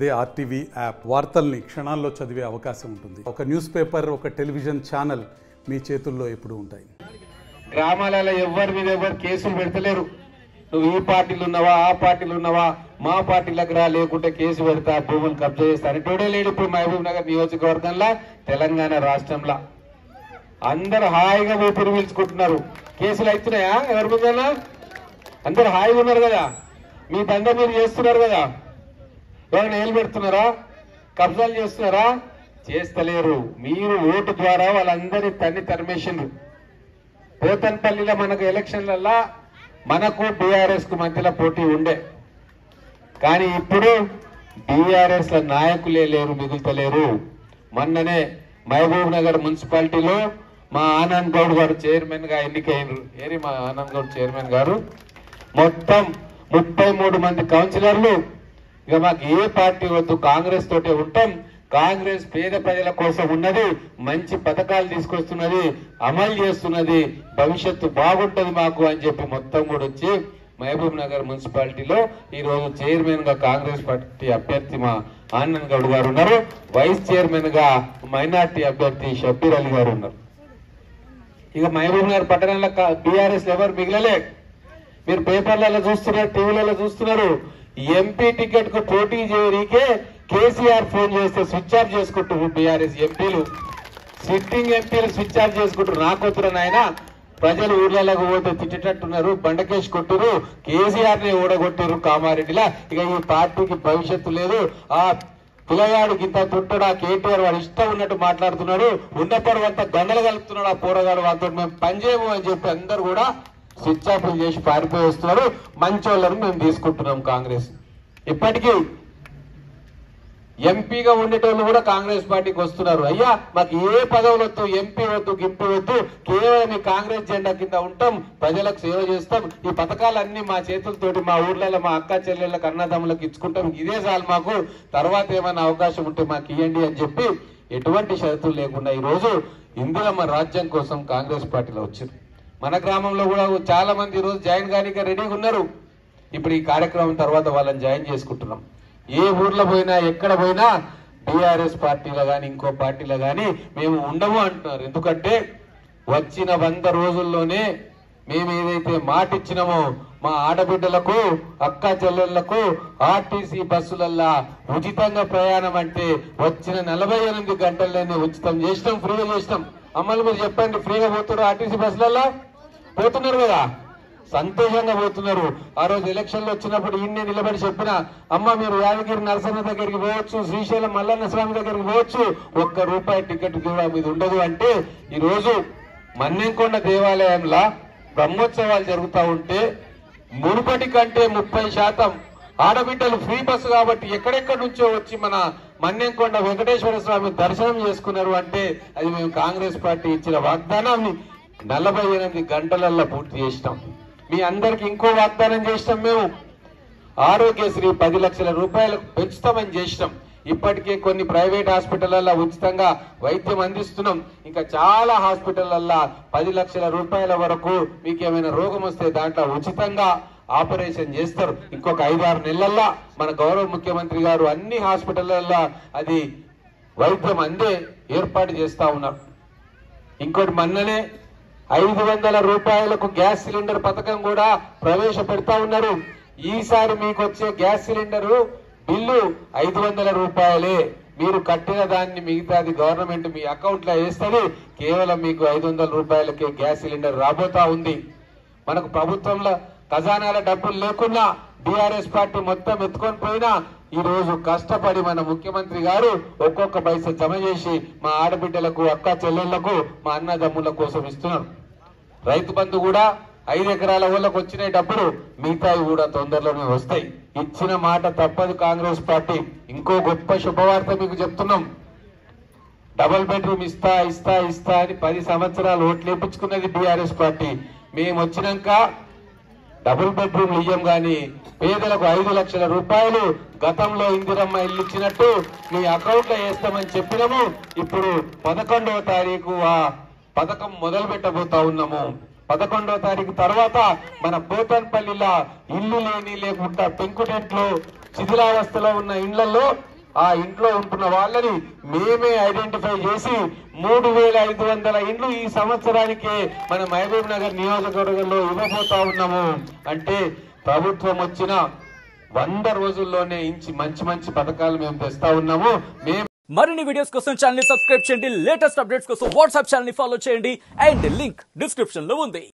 అదే RTV app వార్తల్ని క్షణాల్లో చదివే అవకాశం ఉంటుంది. ఒక న్యూస్ పేపర్, ఒక టెలివిజన్ ఛానల్ మీ చేతుల్లో ఎప్పుడు ఉంటాయి. గ్రామాలలో ఎవరి మీద ఎవరు కేసులు పెడతలేరు. నువ్వు ఈ పార్టీలు ఉన్నావా, ఆ పార్టీలు ఉన్నావా, మా పార్టీలకు రా, లేకుంటే కేసు పెడతా, భూములు కబ్జా చేస్తా అని టోడే లేడు. ఇప్పుడు మహబూబ్ నగర్ నియోజకవర్గంలో, తెలంగాణ రాష్ట్రంలో అందరు హాయిగా ఊపిరి పీల్చుకుంటున్నారు. కేసులు అవుతున్నాయా ఎవరి మీద? అందరు హాయిగా ఉన్నారు కదా, మీ దండ మీరు చేస్తున్నారు కదా. ఎవరైనా ఏలు పెడుతున్నారా, కబ్జాలు చేస్తున్నారా? చేస్తలేరు. మీరు ఓటు ద్వారా వాళ్ళందరి తన్ని తరిమేసిండ్రు. పోతన్పల్లిలో మనకు ఎలక్షన్లల్లా మనకు బీఆర్ఎస్ కు మధ్యలో పోటీ ఉండే, కానీ ఇప్పుడు బీఆర్ఎస్ లో నాయకులే లేరు, మిగులుతలేరు. మొన్ననే మహబూబ్ నగర్ మున్సిపాలిటీలో మా ఆనంద్ గౌడ్ గారు చైర్మన్ గా ఎన్నికైనరు. ఏరి మా ఆనంద్ గౌడ్ చైర్మన్ గారు మొత్తం 33 మంది కౌన్సిలర్లు. ఇక మాకు ఏ పార్టీ వద్దు, కాంగ్రెస్ తోటే ఉంటాం. కాంగ్రెస్ పేద ప్రజల కోసం ఉన్నది, మంచి పథకాలు తీసుకొస్తున్నది, అమలు చేస్తున్నది, భవిష్యత్తు బాగుంటది మాకు అని చెప్పి మొత్తం కూడా వచ్చి మహబూబ్ నగర్ మున్సిపాలిటీలో ఈ రోజు చైర్మన్ గా కాంగ్రెస్ పార్టీ అభ్యర్థి మా ఆనంద్ గౌడ్ గారు ఉన్నారు. వైస్ చైర్మన్ గా మైనార్టీ అభ్యర్థి షబ్బీర్ అలీ గారు ఉన్నారు. ఇక మహబూబ్ నగర్ పట్టణంలో బీఆర్ఎస్ ఎవరు మిగిలలే. మీరు పేపర్లలో చూస్తున్నారు, టీవీలలో చూస్తున్నారు. ఎంపీ టికెట్ కు పోటీ చేయడానికే కేసీఆర్ ఫోన్ చేస్తే స్విచ్ ఆఫ్ చేసుకుంటారు. బీఆర్ఎస్ ఎంపీలు, సిట్టింగ్ ఎంపీలు స్విచ్ ఆఫ్ చేసుకుంటారు. నాకొత్తురు నాయన, ప్రజలు ఊర్లలోకి పోతే తిట్టేటట్టున్నారు, బండకేసి కొట్టురు, కేసీఆర్ ని ఓడగొట్టారు కామారెడ్డిలా. ఇక ఈ పార్టీకి భవిష్యత్తు లేదు. ఆ పిల్లగాడు ఇంత తుంటాడు, ఆ కేటీఆర్ వాడు ఇష్టం ఉన్నట్టు మాట్లాడుతున్నాడు, ఉన్నప్పుడు అంతా గంగలు కలుపుతున్నాడు. ఆ పోరగాడు వాళ్ళతో మేము పనిచేయము అని చెప్పి అందరు కూడా స్విచ్ ఆఫ్ చేసి పారిపోయి వస్తున్నారు. మంచోళ్ళని మేము తీసుకుంటున్నాం కాంగ్రెస్. ఇప్పటికీ ఎంపీగా ఉండేటోళ్ళు కూడా కాంగ్రెస్ పార్టీకి వస్తున్నారు. అయ్యా మాకు ఏ పదవులు వద్దు, ఎంపీ వద్దు, గింపి వద్దు, కేవలం ఈ కాంగ్రెస్ జెండా కింద ఉంటాం, ప్రజలకు సేవ చేస్తాం, ఈ పథకాలన్నీ మా చేతులతోటి మా ఊర్లలో మా అక్క చెల్లెళ్ళకి అన్నదమ్ములకు ఇచ్చుకుంటాం, ఇదే చాలు మాకు, తర్వాత ఏమైనా అవకాశం ఉంటే మాకు ఇవ్వండి అని చెప్పి ఎటువంటి షరతులు లేకుండా ఈరోజు ఇందిరమ్మ రాజ్యం కోసం కాంగ్రెస్ పార్టీలో వచ్చారు. మన గ్రామంలో కూడా చాలా మంది ఈరోజు జాయిన్ కానిక రెడీగా ఉన్నారు. ఇప్పుడు ఈ కార్యక్రమం తర్వాత వాళ్ళని జాయిన్ చేసుకుంటున్నాం. ఏ ఊర్లో పోయినా, ఎక్కడ పోయినా బీఆర్ఎస్ పార్టీలో కానీ ఇంకో పార్టీలో కానీ మేము ఉండము అంటున్నారు. ఎందుకంటే వచ్చిన 100 రోజుల్లోనే మేము ఏదైతే మాట ఇచ్చినామో మా ఆడబిడ్డలకు, అక్క చెల్లెళ్లకు ఆర్టీసీ బస్సులల్లా ఉచితంగా ప్రయాణం అంటే వచ్చిన 48 గంటల్లోనే ఉచితం చేసినాం, ఫ్రీగా చేసినాం. అమ్మలు మీరు చెప్పండి, ఫ్రీగా పోతున్నారు ఆర్టీసీ బస్సులల్లా? పోతున్నారు కదా, సంతోషంగా పోతున్నారు. ఆ రోజు ఎలక్షన్లు వచ్చినప్పుడు ఈయన్నే నిలబడి చెప్పిన, అమ్మ మీరు యాదగిరి నరసన్న దగ్గరికి పోవచ్చు, శ్రీశైలం మల్లన్న స్వామి దగ్గరికి పోవచ్చు, ₹1 టికెట్ కూడా మీద ఉండదు అంటే ఈ రోజు మన్నెంకొండ దేవాలయంలో బ్రహ్మోత్సవాలు జరుగుతూ ఉంటే మునుపటి కంటే 30% ఆడబిడ్డలు ఫ్రీ బస్సు కాబట్టి ఎక్కడెక్కడి నుంచో వచ్చి మన మన్నెంకొండ వెంకటేశ్వర స్వామి దర్శనం చేసుకున్నారు. అంటే అది మేము కాంగ్రెస్ పార్టీ ఇచ్చిన వాగ్దానాన్ని 48 గంటలల్లో పూర్తి చేసినాం. మీ అందరికి ఇంకో వాగ్దానం చేసినాం. మేము ఆరోగ్యశ్రీ 10 లక్షల రూపాయలకు పెంచుతామని చేసినాం. ఇప్పటికే కొన్ని ప్రైవేట్ హాస్పిటళ్లలో ఉచితంగా వైద్యం అందిస్తున్నాం. ఇంకా చాలా హాస్పిటళ్లలో 10 లక్షల రూపాయల వరకు మీకు ఏమైనా రోగం వస్తే దాంట్లో ఉచితంగా ఆపరేషన్ చేస్తారు. ఇంకొక 5-6 నెలల్లో మన గౌరవ ముఖ్యమంత్రి గారు అన్ని హాస్పిటళ్లలో అది వైద్యం అందే ఏర్పాటు చేస్తా ఉన్నారు. ఇంకోటి మొన్ననే 500 రూపాయలకు గ్యాస్ సిలిండర్ పథకం కూడా ప్రవేశపెడతా ఉన్నారు. ఈసారి మీకు వచ్చే గ్యాస్ సిలిండరు బిల్లు 500 రూపాయలే. మీరు కట్టిన దాన్ని మిగతాది గవర్నమెంట్ మీ అకౌంట్ లో వేస్తుంది. కేవలం మీకు 500 రూపాయలకే గ్యాస్ సిలిండర్ రాబోతా ఉంది. మనకు ప్రభుత్వంలో ఖజానాల డబ్బులు లేకున్నా బీఆర్ఎస్ పార్టీ మొత్తం ఎత్తుకొని పోయినా ఈ రోజు కష్టపడి మన ముఖ్యమంత్రి గారు ఒక్కొక్క పైసా జమ చేసి మా ఆడబిడ్డలకు, అక్క చెల్లెళ్లకు, మా అన్నదమ్ముల కోసం ఇస్తున్నారు. రైతు బంధు కూడా 5 ఎకరాల ఊళ్ళకు వచ్చిన డబ్బులు మిగతాయి కూడా తొందరలోనే వస్తాయి. ఇచ్చిన మాట తప్పదు కాంగ్రెస్ పార్టీ. ఇంకో గొప్ప శుభవార్త మీకు చెప్తున్నాం. డబుల్ బెడ్రూమ్ ఇస్తా ఇస్తా ఇస్తా అని 10 సంవత్సరాలు ఓట్లు వేయించుకున్నది బీఆర్ఎస్ పార్టీ. మేము వచ్చినాక డబుల్ బెడ్రూమ్ ఇయ్యం గాని పేదలకు 5 లక్షల రూపాయలు గతంలో ఇందిరమ్మ ఇల్లు ఇచ్చినట్టు మీ అకౌంట్ లో వేస్తామని చెప్పినాము. ఇప్పుడు 11వ తారీఖు ఆ పథకం మొదలు పెట్టబోతా ఉన్నాము. 11వ తారీఖు తర్వాత మన పోతన్పల్లిలో ఇల్లు లేని లేకుండా పెంకుటెంట్లు శిథిలావస్థలో ఉన్న ఇండ్లలో ఆ ఇంట్లో ఉంటున్న వాళ్ళని మేమే ఐడెంటిఫై చేసి 3500 ఇండ్లు ఈ సంవత్సరానికి మన మహబూబ్ నగర్ నియోజకవర్గంలో ఇవ్వబోతా ఉన్నాము. అంటే ప్రభుత్వం వచ్చిన 100 రోజుల్లోనే మంచి మంచి పథకాలు మేము తెస్తా ఉన్నాము. మరిన్ని వీడియోస్ కోసం ఛానల్ ని సబ్స్క్రైబ్ చేయండి. లేటెస్ట్ అప్డేట్స్ కోసం వాట్సాప్ ఛానల్ ని ఫాలో చేయండి. అండ్ లింక్ డిస్క్రిప్షన్ లో ఉంది.